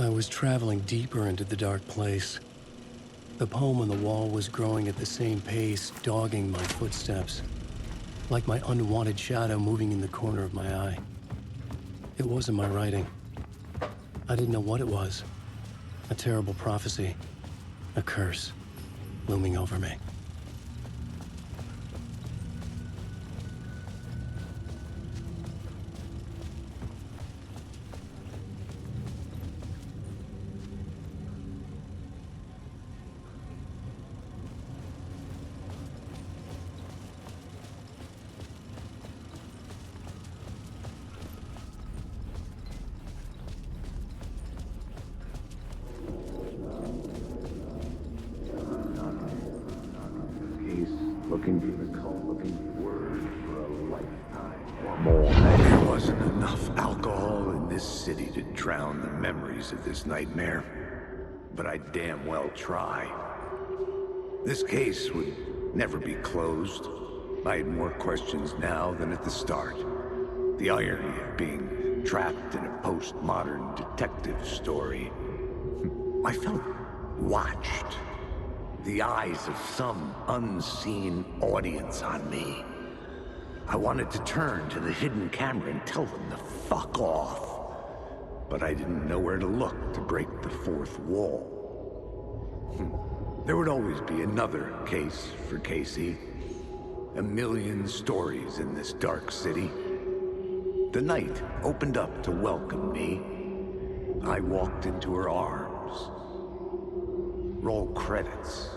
I was traveling deeper into the dark place. The poem on the wall was growing at the same pace, dogging my footsteps, like my unwanted shadow moving in the corner of my eye. It wasn't my writing. I didn't know what it was. A terrible prophecy, a curse, looming over me. Looking for the cult, looking for word for a lifetime or more. There wasn't enough alcohol in this city to drown the memories of this nightmare, but I damn well try. This case would never be closed. I had more questions now than at the start. The irony of being trapped in a postmodern detective story. I felt watched. The eyes of some unseen audience on me. I wanted to turn to the hidden camera and tell them to fuck off. But I didn't know where to look to break the fourth wall. There would always be another case for Casey. A million stories in this dark city. The night opened up to welcome me. I walked into her arms. Roll credits.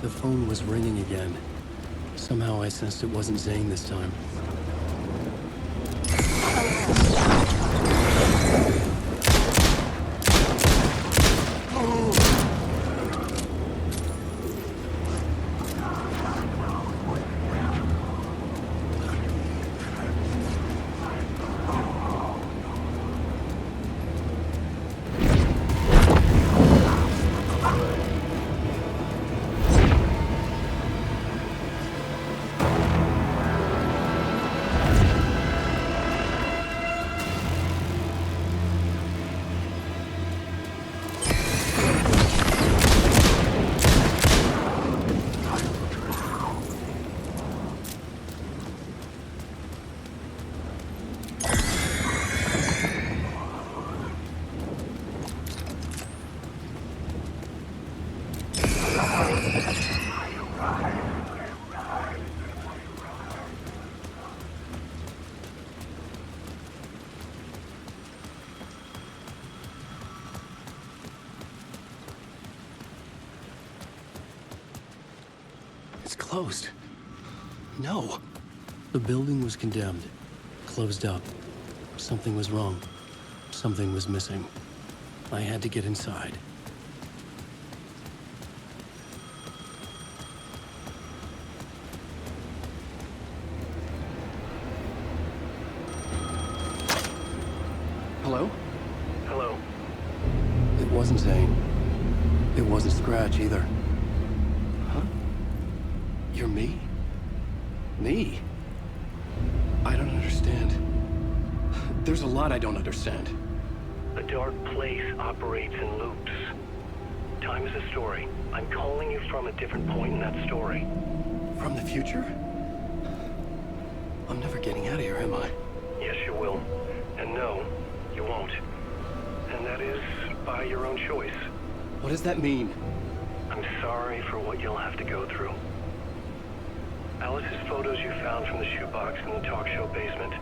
The phone was ringing again. Somehow I sensed it wasn't Zane this time. It's closed. No. The building was condemned. Closed up. Something was wrong. Something was missing. I had to get inside. Hello? Hello. It wasn't Zane. It wasn't Scratch either. Huh? You're me? Me? I don't understand. There's a lot I don't understand. The dark place operates in loops. Time is a story. I'm calling you from a different point in that story. From the future? I'm never getting out of here, am I? Yes, you will. And no, you won't. And that is by your own choice. What does that mean? I'm sorry for what you'll have to go through. Alice's photos you found from the shoebox in the talk show basement.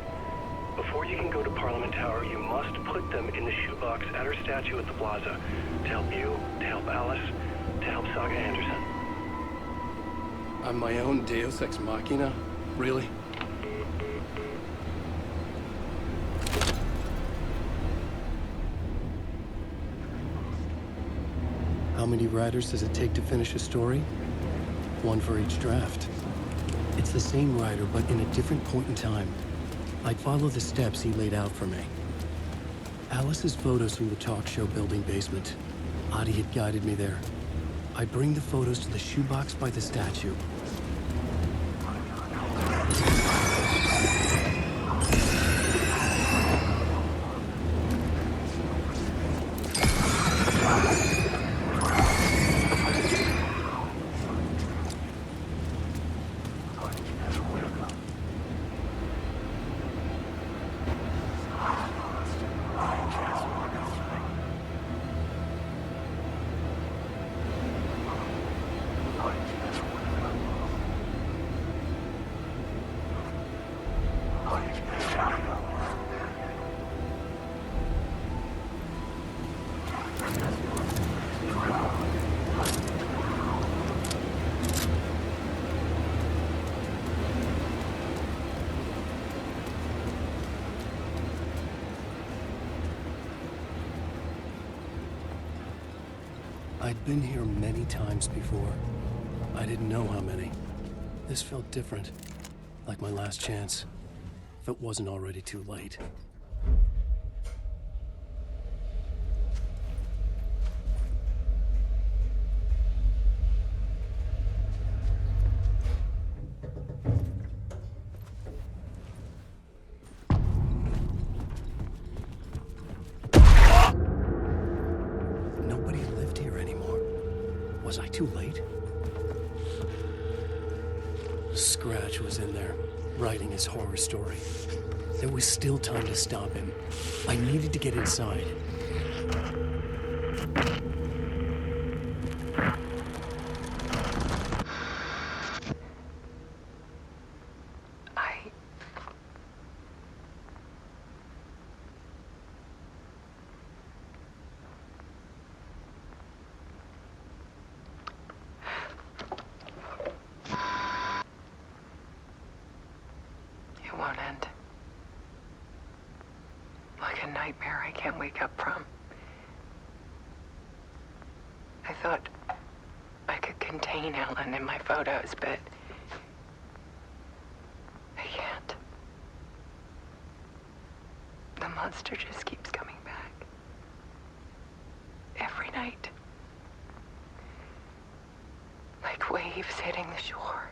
Before you can go to Parliament Tower, you must put them in the shoebox at her statue at the plaza. To help you, to help Alice, to help Saga Anderson. I'm my own Deus Ex Machina? Really? How many writers does it take to finish a story? One for each draft. It's the same writer, but in a different point in time. I'd follow the steps he laid out for me. Alice's photos from the talk show building basement. Adi had guided me there. I'd bring the photos to the shoebox by the statue. I'd been here many times before. I didn't know how many. This felt different, like my last chance, if it wasn't already too late. Nobody lived here anymore. Was I too late? Scratch was in there, writing his horror story. There was still time to stop him. I needed to get inside. It won't end. Like a nightmare I can't wake up from. I thought I could contain Ellen in my photos, but I can't. The monster just keeps coming back. Every night. Like waves hitting the shore.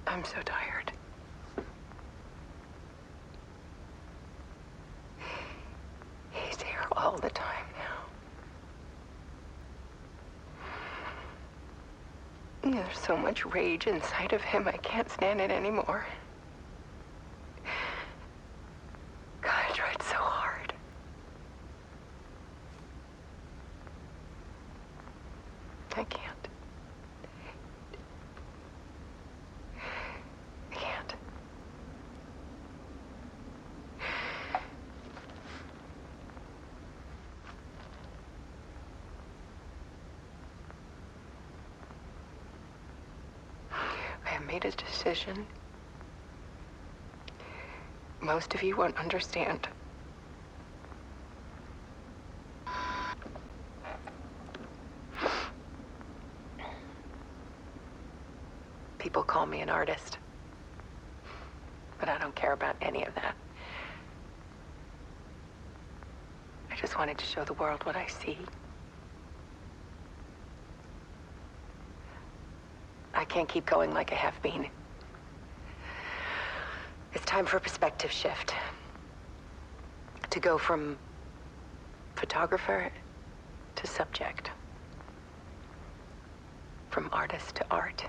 I'm so tired. He's here all the time now. There's so much rage inside of him, I can't stand it anymore. God, I tried so hard. I can't. I can't. I have made a decision. Most of you won't understand. People call me an artist. but I don't care about any of that. I just wanted to show the world what I see. I can't keep going like I have been. It's time for a perspective shift. To go from photographer to subject. From artist to art.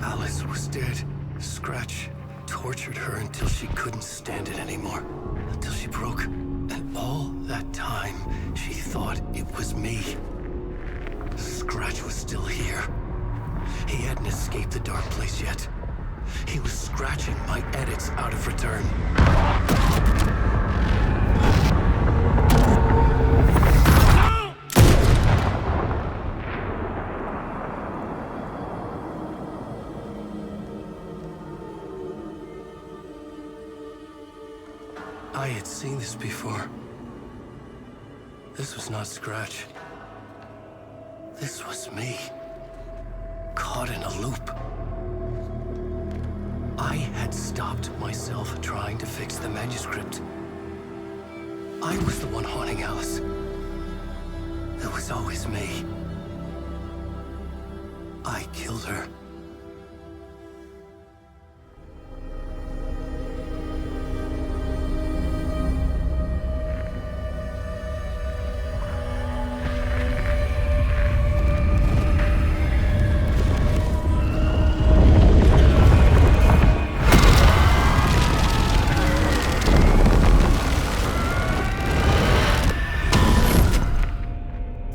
Alice was dead. Scratch tortured her until she couldn't stand it anymore. Until she broke. And all that time, she thought it was me. Scratch was still here. He hadn't escaped the dark place yet. He was scratching my edits out of return. I had seen this before. This was not Scratch. This was me. Caught in a loop. I had stopped myself trying to fix the manuscript. I was the one haunting Alice. It was always me. I killed her.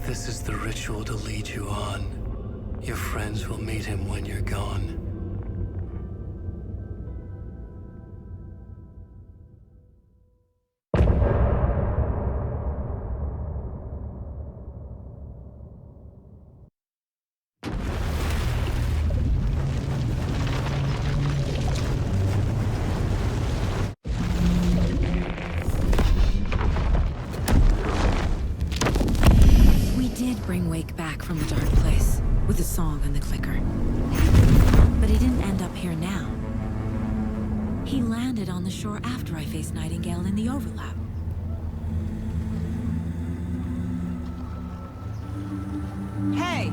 This is the ritual to lead you on. Your friends will meet him when you're gone. Bring Wake back from the dark place with the song and the clicker. But he didn't end up here now. He landed on the shore after I faced Nightingale in the overlap. Hey!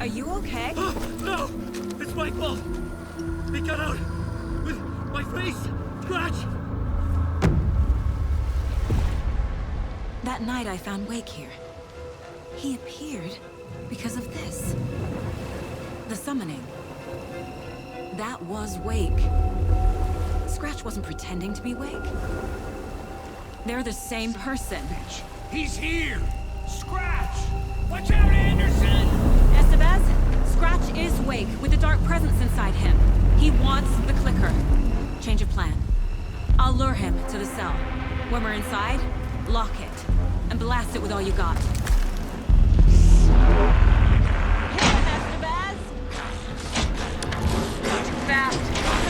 Are you okay? No! It's Michael! He got out with my face! Scratch! That night I found Wake here. He appeared because of this. The summoning. That was Wake. Scratch wasn't pretending to be Wake. They're the same person. He's here! Scratch! Watch out, Anderson! Estevez, Scratch is Wake with a dark presence inside him. He wants the clicker. Change of plan. I'll lure him to the cell. When we're inside, lock it, and blast it with all you got. Hit him, Estevez! Too fast.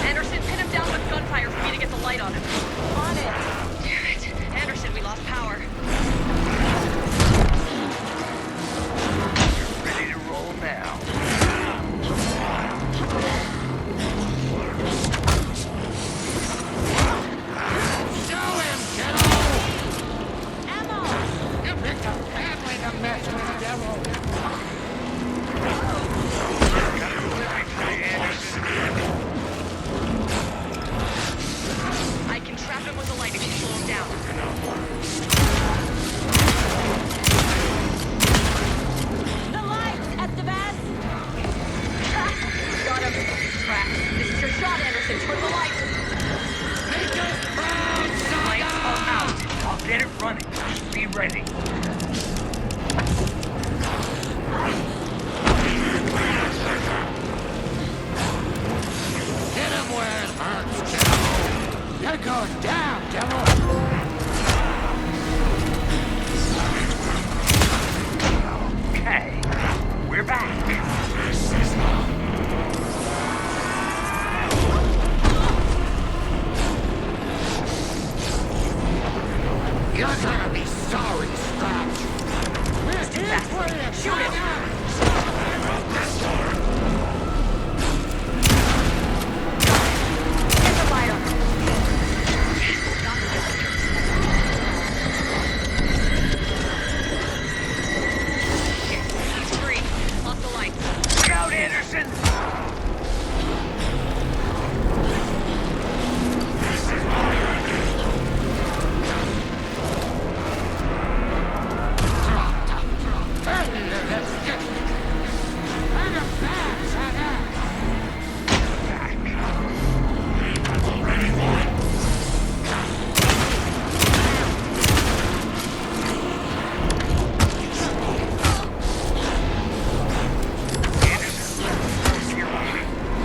Anderson, pin him down with gunfire for me to get the light on him. On it! Damn it. Anderson, we lost power. Ready to roll now. on it. Just be ready. Hit him where it hurts, devil. You're going down, devil. Okay, we're back. You're gonna be sorry, Scratch. Shoot him! Get the light on. He's free. Off the lights. Look out, Anderson!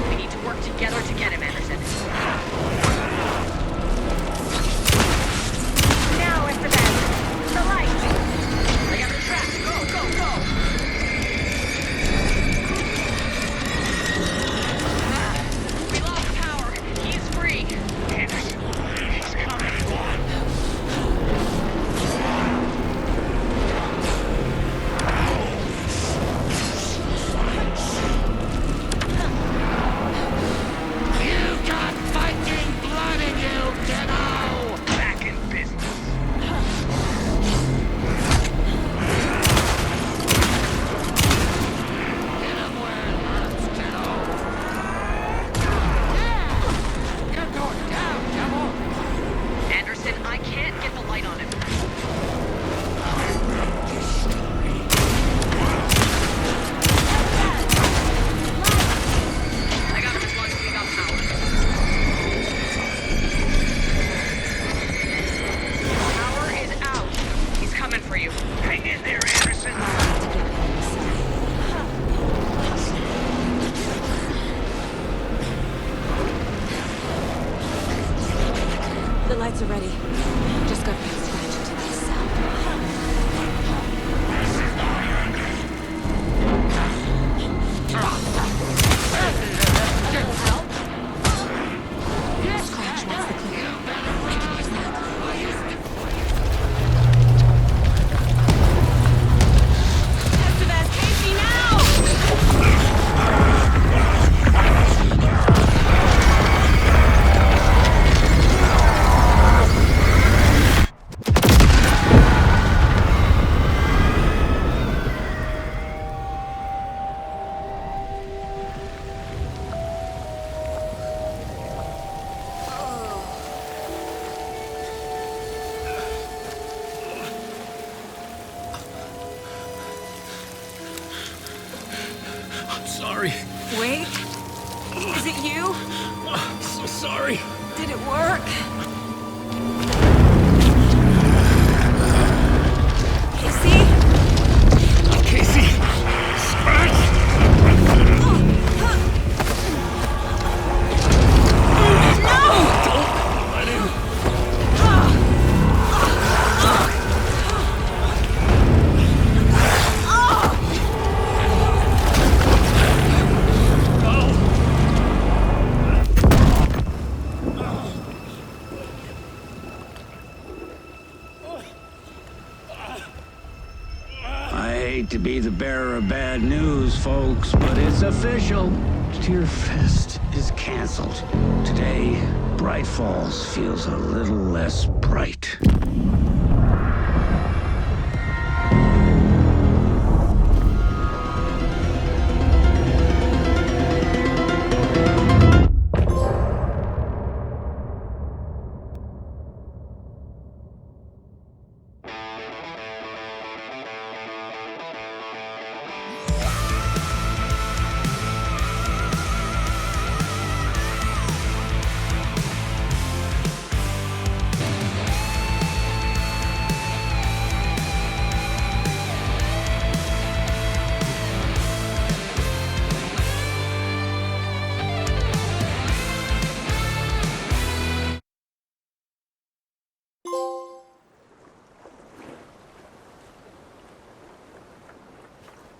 We need to work together to get him, Anderson. Now, Esteban. The light. I got the trap. Go, go, go. We lost power. He's free. Anderson, he's coming. You got fighting blood in you, kiddo! Back in business. Hit him where it hurts, kiddo! Yeah! You're going down, devil! Anderson, I can't get the light on him. I got him as long as we got power. Power is out. He's coming for you. Hang in there, Anderson! The lights are ready. Just got to Scratch into that cell. Scratch wants the clear. Estevez, Casey, now! I'm sorry. Wait. Is it you? I'm so sorry. Did it work? Casey? Casey! Scratch! Let him. I hate to be the bearer of bad news, folks, but it's official. Tearfest is canceled. Today, Bright Falls feels a little less bright.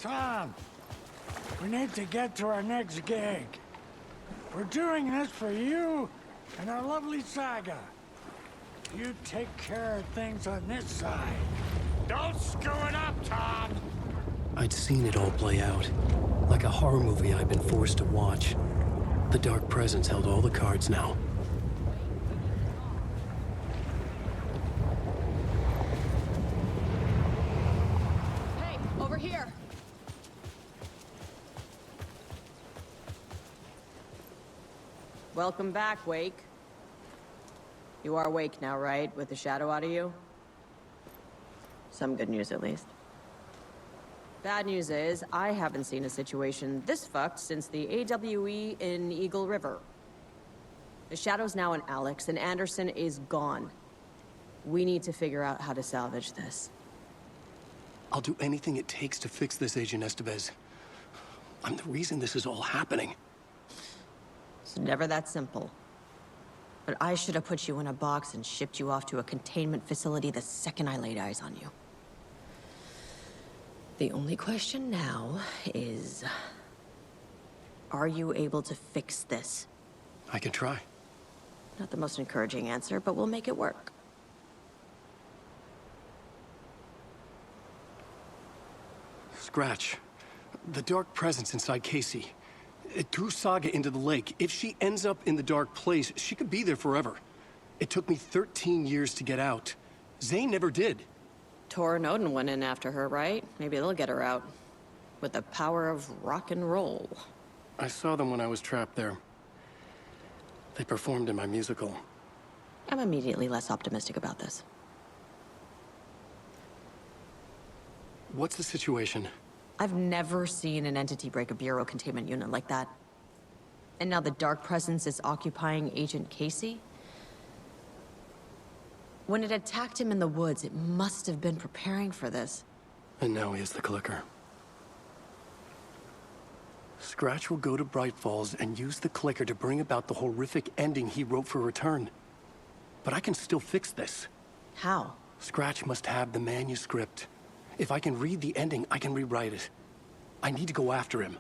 Tom. We need to get to our next gig. We're doing this for you and our lovely saga. You take care of things on this side. Don't screw it up, Tom! I'd seen it all play out. Like a horror movie I'd been forced to watch. The Dark Presence held all the cards now. Hey, over here. Welcome back, Wake. You are Wake now, right? With the shadow out of you? Some good news, at least. Bad news is, I haven't seen a situation this fucked since the AWE in Eagle River. The shadow's now in Alex, and Anderson is gone. We need to figure out how to salvage this. I'll do anything it takes to fix this, Agent Estevez. I'm the reason this is all happening. It's never that simple. But I should have put you in a box and shipped you off to a containment facility the second I laid eyes on you. The only question now is... are you able to fix this? I can try. Not the most encouraging answer, but we'll make it work. Scratch. The Dark Presence inside Casey. It threw Saga into the lake. If she ends up in the Dark Place, she could be there forever. It took me 13 years to get out. Zane never did. Tor and Odin went in after her, right? Maybe they'll get her out. With the power of rock and roll. I saw them when I was trapped there. They performed in my musical. I'm immediately less optimistic about this. What's the situation? I've never seen an entity break a bureau containment unit like that. And now the Dark Presence is occupying Agent Casey? When it attacked him in the woods, it must have been preparing for this. And now he has the clicker. Scratch will go to Bright Falls and use the clicker to bring about the horrific ending he wrote for Return. But I can still fix this. How? Scratch must have the manuscript. If I can read the ending, I can rewrite it. I need to go after him.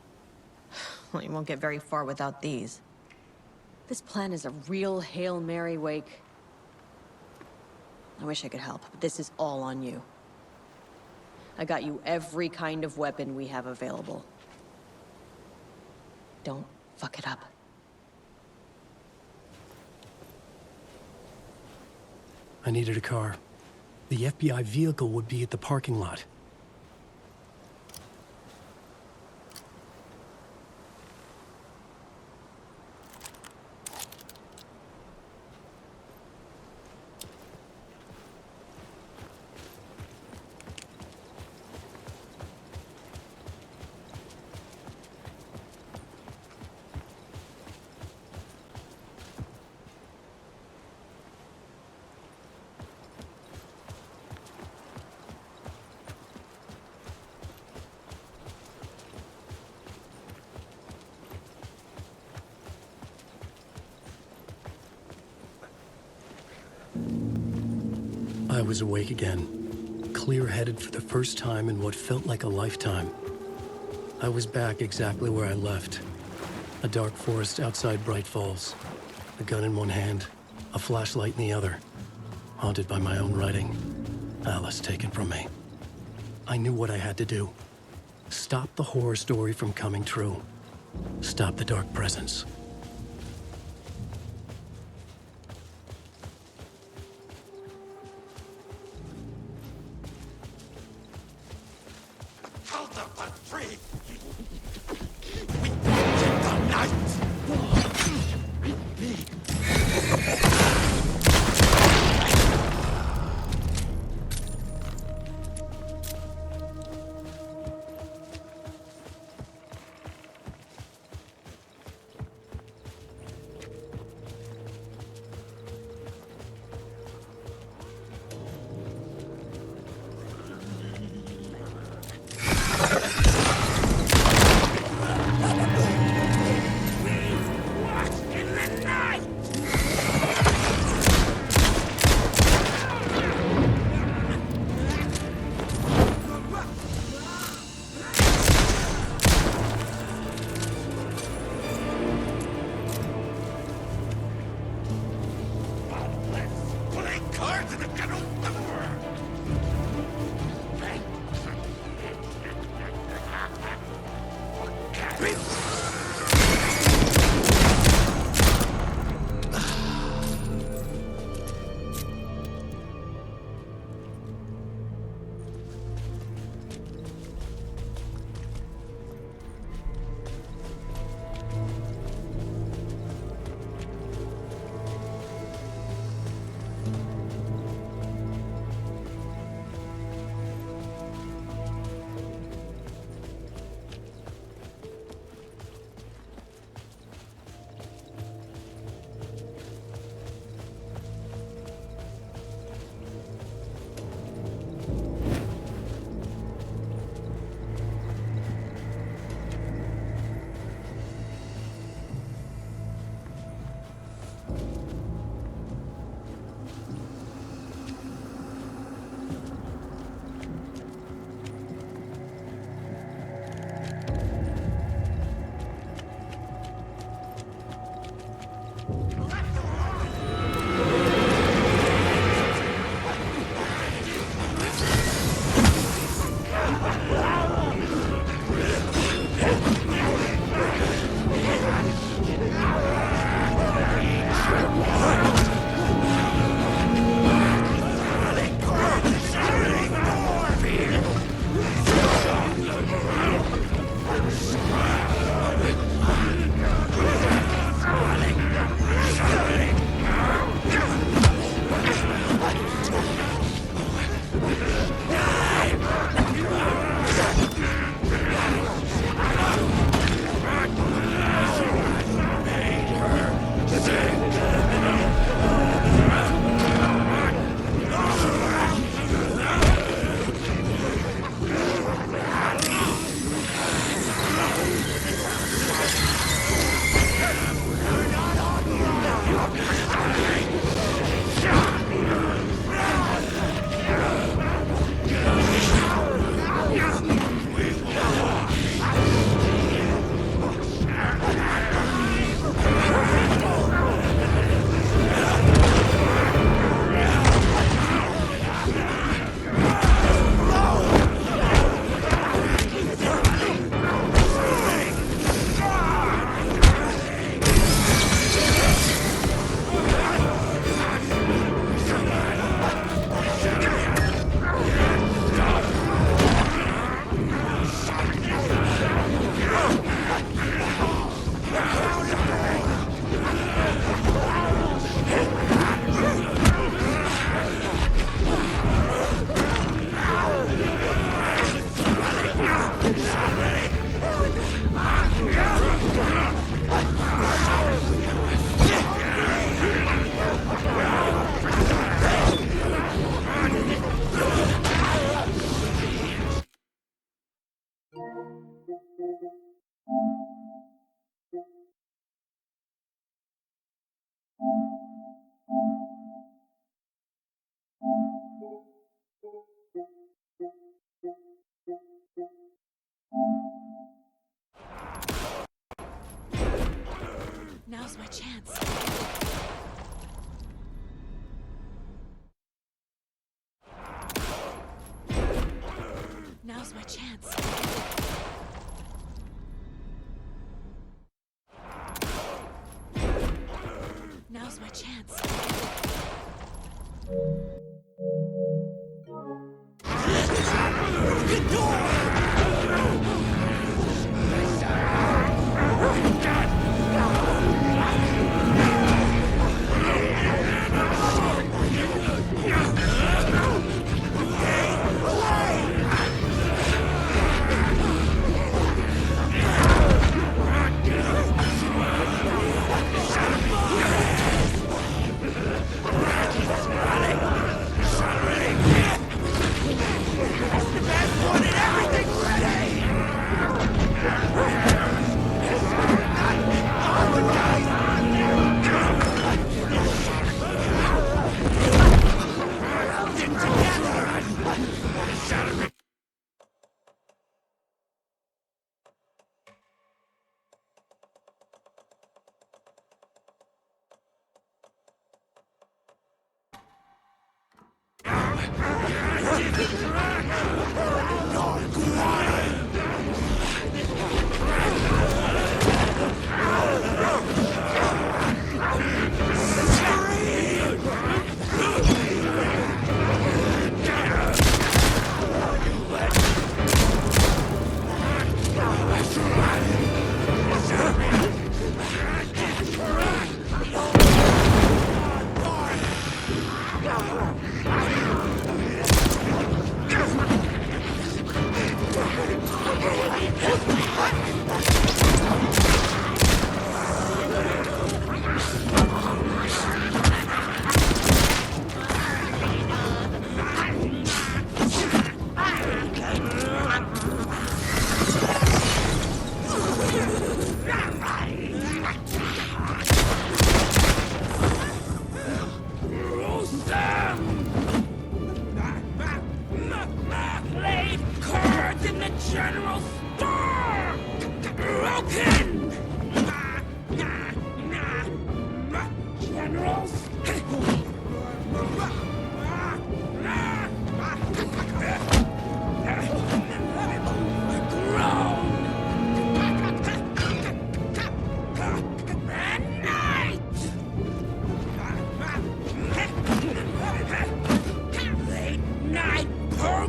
Well, you won't get very far without these. This plan is a real Hail Mary, Wake. I wish I could help, but this is all on you. I got you every kind of weapon we have available. Don't fuck it up. I needed a car. The FBI vehicle would be at the parking lot. I was awake again, clear-headed for the first time in what felt like a lifetime. I was back exactly where I left. A dark forest outside Bright Falls. A gun in one hand, a flashlight in the other. Haunted by my own writing. Alice taken from me. I knew what I had to do. Stop the horror story from coming true. Stop the Dark Presence. Now's my chance. Now's my chance. Now's my chance.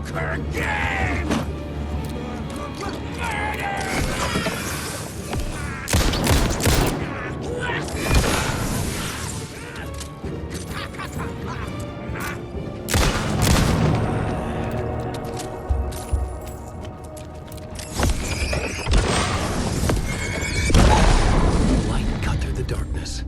Joker game! Light cut through the darkness.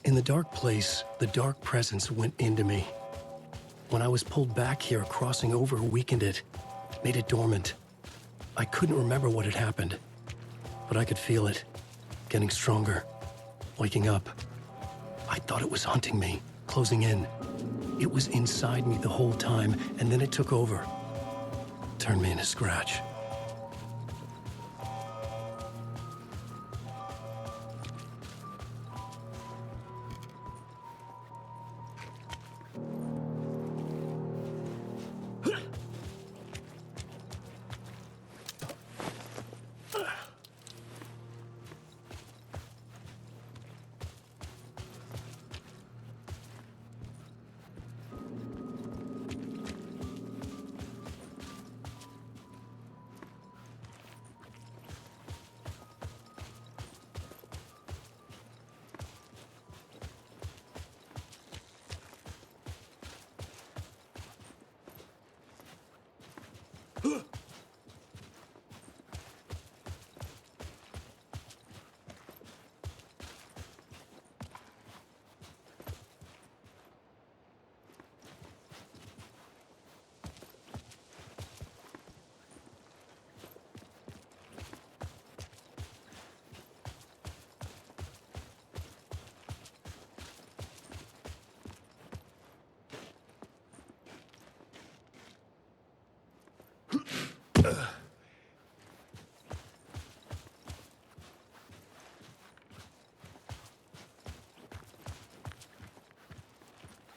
In the dark place, the dark presence went into me. When I was pulled back here, crossing over weakened it, made it dormant. I couldn't remember what had happened, but I could feel it, getting stronger, waking up. I thought it was hunting me, closing in. It was inside me the whole time, and then it took over. Turned me into Scratch.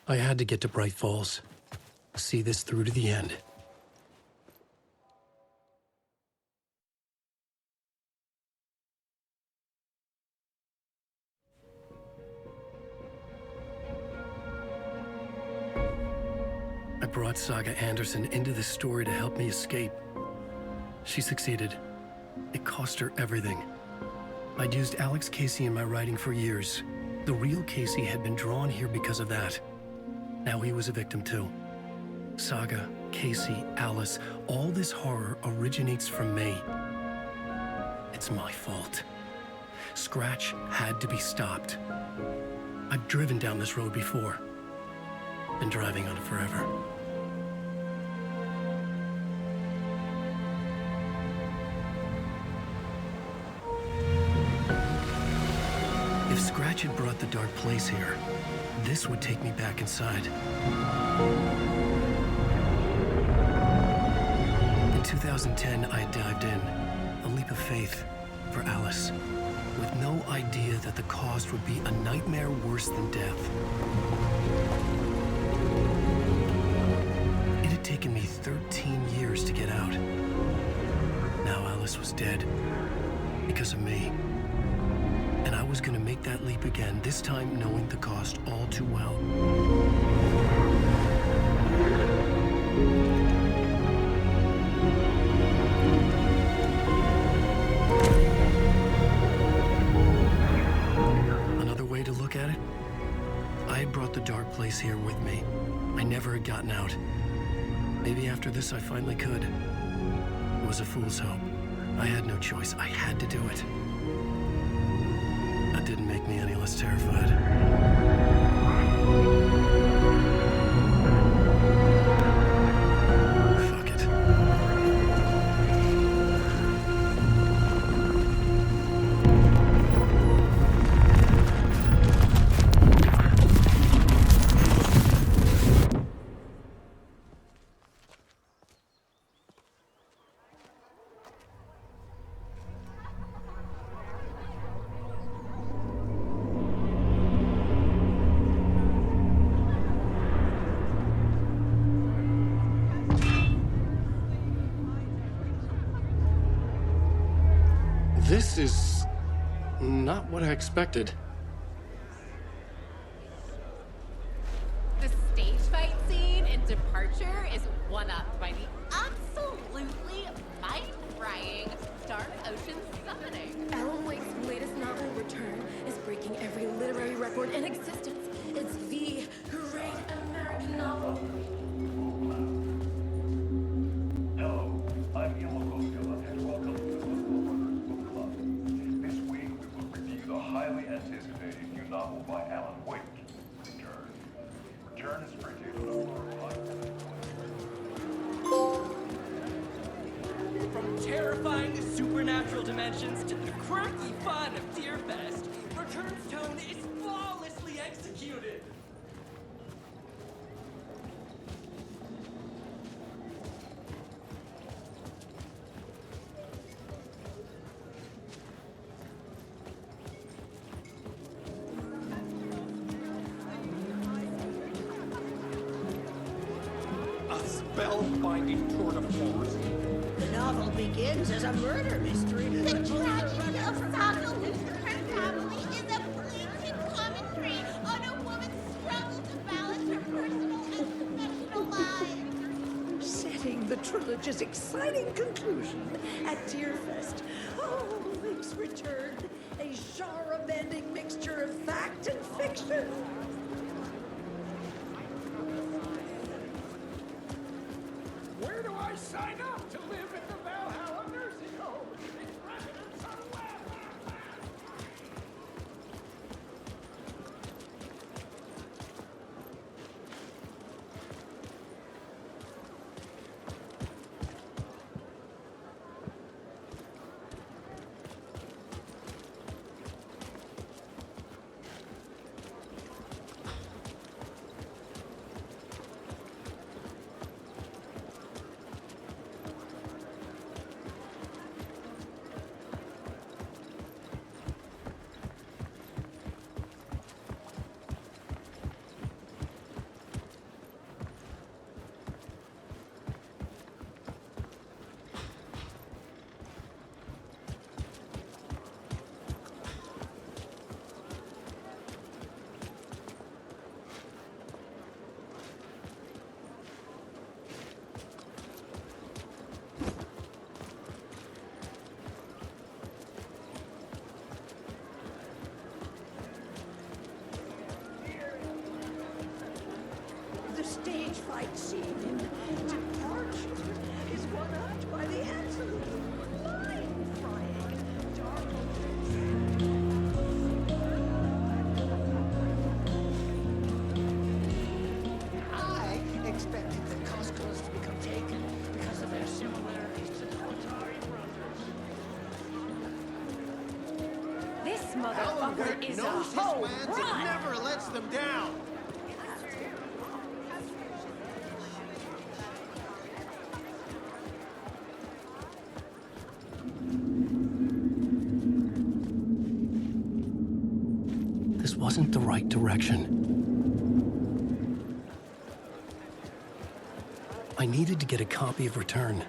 I had to get to Bright Falls. See this through to the end. I brought Saga Anderson into this story to help me escape. She succeeded. It cost her everything. I'd used Alex Casey in my writing for years. The real Casey had been drawn here because of that. Now he was a victim too. Saga, Casey, Alice, all this horror originates from me. It's my fault. Scratch had to be stopped. I've driven down this road before. Been driving on it forever. If Scratch had brought the dark place here, this would take me back inside. In 2010, I dived in, a leap of faith for Alice, with no idea that the cost would be a nightmare worse than death. It had taken me 13 years to get out. Now Alice was dead, because of me. And I was gonna make that leap again, this time knowing the cost all too well. Another way to look at it, I had brought the dark place here with me. I never had gotten out. Maybe after this I finally could. It was a fool's hope. I had no choice. I had to do it. That didn't make me any less terrified. Fuck it. This is not what I expected. The stage fight scene in Departure is one-upped by the absolutely mind-frying Dark Ocean Summoning. Alan Wake's latest novel, Return, is breaking every literary record in existence. It's the great American novel. Hello, I'm Yellow and welcome to the Book Book Club. This week we will review the highly anticipated new novel by Alan Wake, Return. Return is printed on a From terrifying supernatural dimensions to the quirky fun of Deerfest, Return's tone is flawlessly executed. A spellbinding tour de force. The novel begins as a murder mystery. The tragedy of Samuel Lucifer's family is a blatant commentary on a woman's struggle to balance her personal and professional lives. Setting the trilogy's exciting conclusion at Deerfest. Oh, Wake's Return. A genre-bending mixture of fact and fiction. Where do I sign up to live in the Valhalla nursing home? Its residents are welcome. The stage fight scene in Departure is one-upped by the absolutely mind-frying Dark I expected the Coscos to become taken because of their similarities to the Atari brothers. This motherfucker is a hoe. Run! Never lets them down. This wasn't the right direction. I needed to get a copy of Return.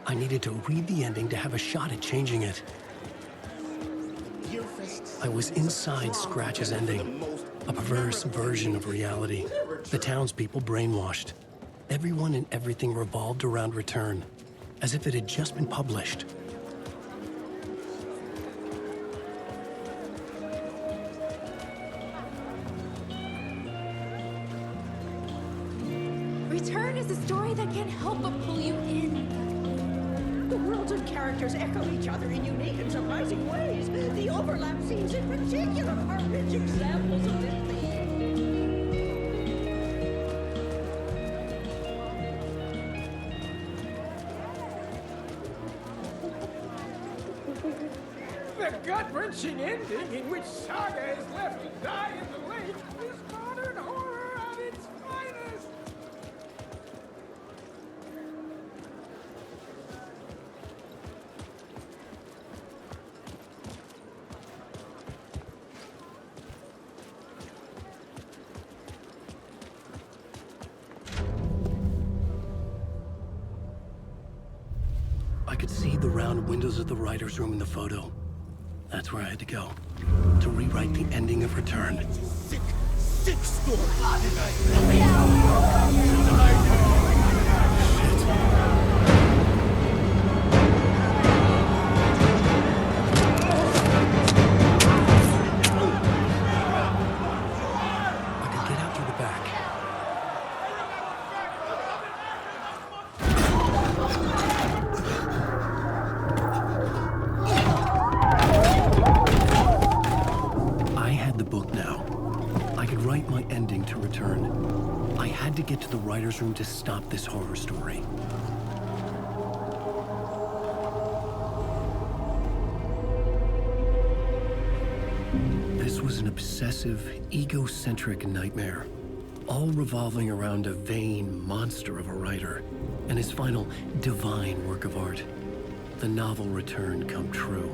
I needed to read the ending to have a shot at changing it. I was inside Scratch's ending, a perverse version of reality. The townspeople brainwashed. Everyone and everything revolved around Return, as if it had just been published. Return is a story that can't help but pull you in. The worlds and characters echo each other in unique and surprising ways. The overlap scenes in particular are rich examples of this theme. The gut-wrenching ending in which Saga is left to die in the lake is modern horror at its finest. I could see the round windows of the writer's room in the photo. That's where I had to go. To rewrite the ending of Return. Sick story. I could get out through the back. I had the book now. I could write my ending to Return. I had to get to the writer's room to stop this horror story. This was an obsessive, egocentric nightmare, all revolving around a vain monster of a writer and his final divine work of art, the novel Return come true.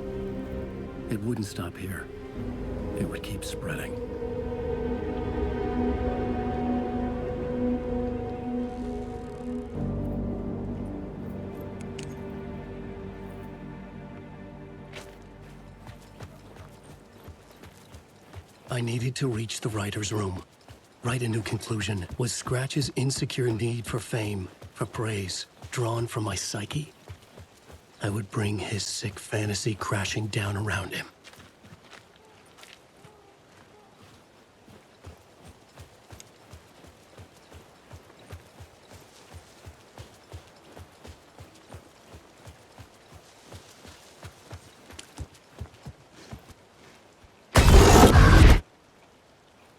It wouldn't stop here. It would keep spreading. I needed to reach the writer's room. Write a new conclusion. Was Scratch's insecure need for fame, for praise, drawn from my psyche? I would bring his sick fantasy crashing down around him.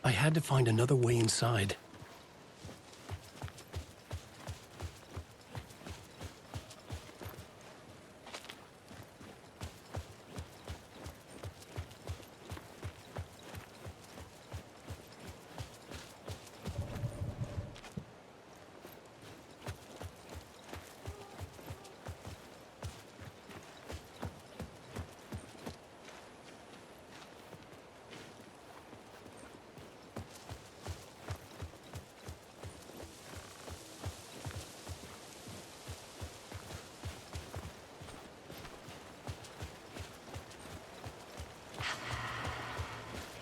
I had to find another way inside.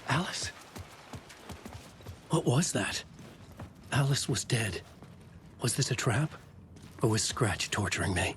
Alice? What was that? Alice was dead. Was this a trap? Or was Scratch torturing me?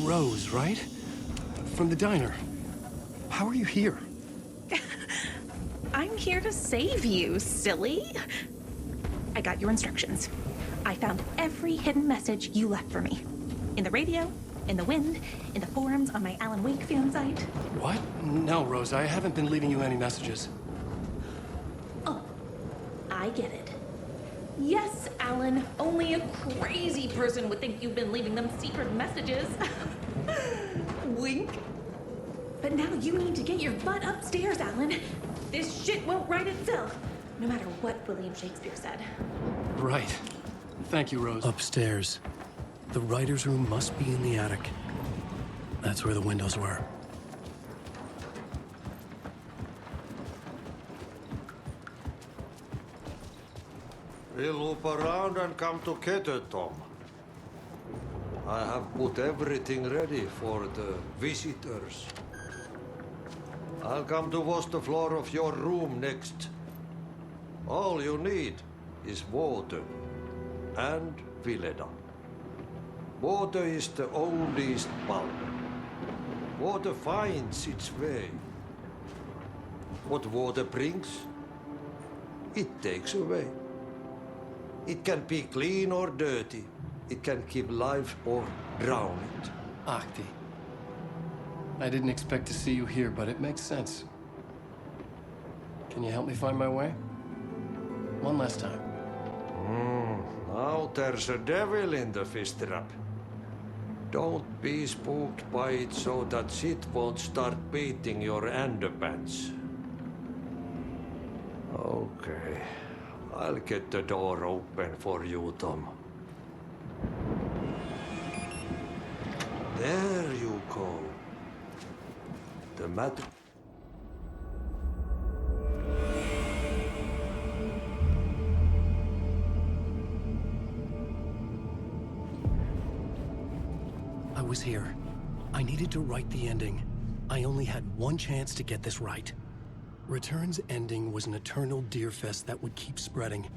Rose, right? From the diner. How are you here? I'm here to save you, silly. I got your instructions. I found every hidden message you left for me. In the radio, in the wind, in the forums on my Alan Wake fan site. What? No, Rose, I haven't been leaving you any messages. Oh, I get it. Yes, Alan, only a crazy person would think you've been leaving them secret messages. Wink. But now you need to get your butt upstairs, Alan. This shit won't write itself, no matter what William Shakespeare said. Right. Thank you, Rose. Upstairs. The writer's room must be in the attic. That's where the windows were. We'll loop around and come to Keter, Tom. I have put everything ready for the visitors. I'll come to wash the floor of your room next. All you need is water and Vileda. Water is the oldest bulb. Water finds its way. What water brings, it takes away. It can be clean or dirty. It can keep life or drown it. Ahti. I didn't expect to see you here, but it makes sense. Can you help me find my way? One last time. Now there's a devil in the fish trap. Don't be spooked by it so that shit won't start beating your underpants. Okay. I'll get the door open for you, Tom. There you go. The matter. I was here. I needed to write the ending. I only had one chance to get this right. Return's ending was an eternal Deerfest that would keep spreading.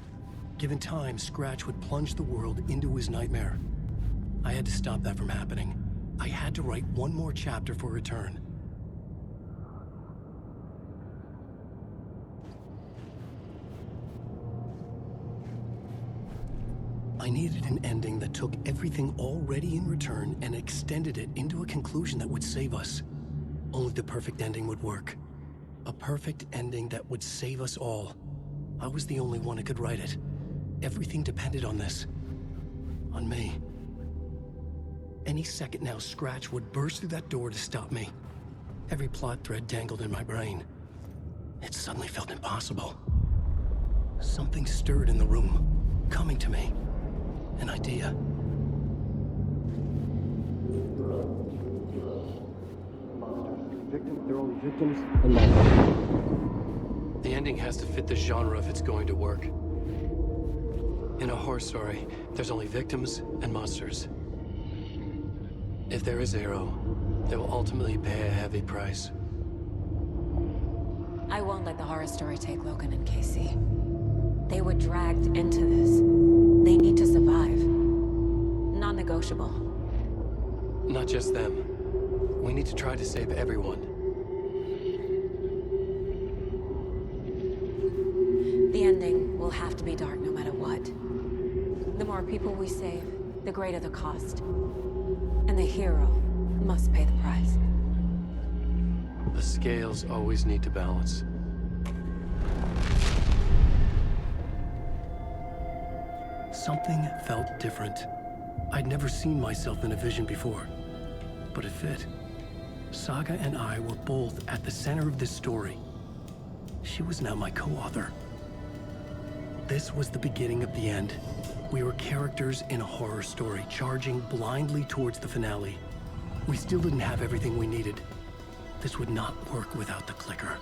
Given time, Scratch would plunge the world into his nightmare. I had to stop that from happening. I had to write one more chapter for Return. I needed an ending that took everything already in Return and extended it into a conclusion that would save us. Only the perfect ending would work. A perfect ending that would save us all. I was the only one who could write it. Everything depended on this. On me. Any second now, Scratch would burst through that door to stop me. Every plot thread dangled in my brain. It suddenly felt impossible. Something stirred in the room, coming to me. An idea. They're only victims and monsters. The ending has to fit the genre if it's going to work. In a horror story, there's only victims and monsters. If there is a hero, they will ultimately pay a heavy price. I won't let the horror story take Logan and Casey. They were dragged into this. They need to survive. Non-negotiable. Not just them. We need to try to save everyone. The ending will have to be dark no matter what. The more people we save, the greater the cost. And the hero must pay the price. The scales always need to balance. Something felt different. I'd never seen myself in a vision before, but it fit. Saga and I were both at the center of this story. She was now my co-author. This was the beginning of the end. We were characters in a horror story, charging blindly towards the finale. We still didn't have everything we needed. This would not work without the clicker.